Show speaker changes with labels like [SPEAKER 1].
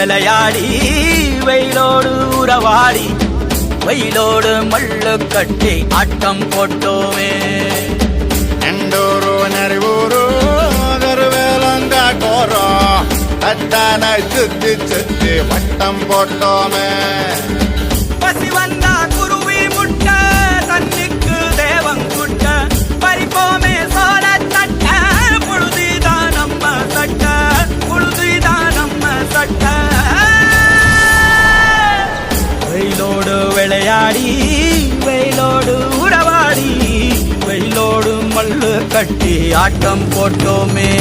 [SPEAKER 1] விளையாடி வெயிலோடு உறவாடி வெயிலோடு மல்லு கட்டி ஆட்டம் போட்டோமே.
[SPEAKER 2] எண்டூரு நெறிவூரு கருவேலங்காட்டோரோ அத்தான சுத்தி சுத்தி வட்டம் போட்டோமே.
[SPEAKER 1] பசி வந்தா குருவி முட்ட தண்ணிக்கு தேவங்குட்ட பறிப்போமே சோழ தட்ட புழுதிதான் நம்ம சட்ட புழுதிதான் நம்ம சட்ட. வெயிலோடு விளையாடி வெயிலோடு உறவாடி வெயிலோடு மல்லு கட்டி ஆட்டம் போட்டோமே.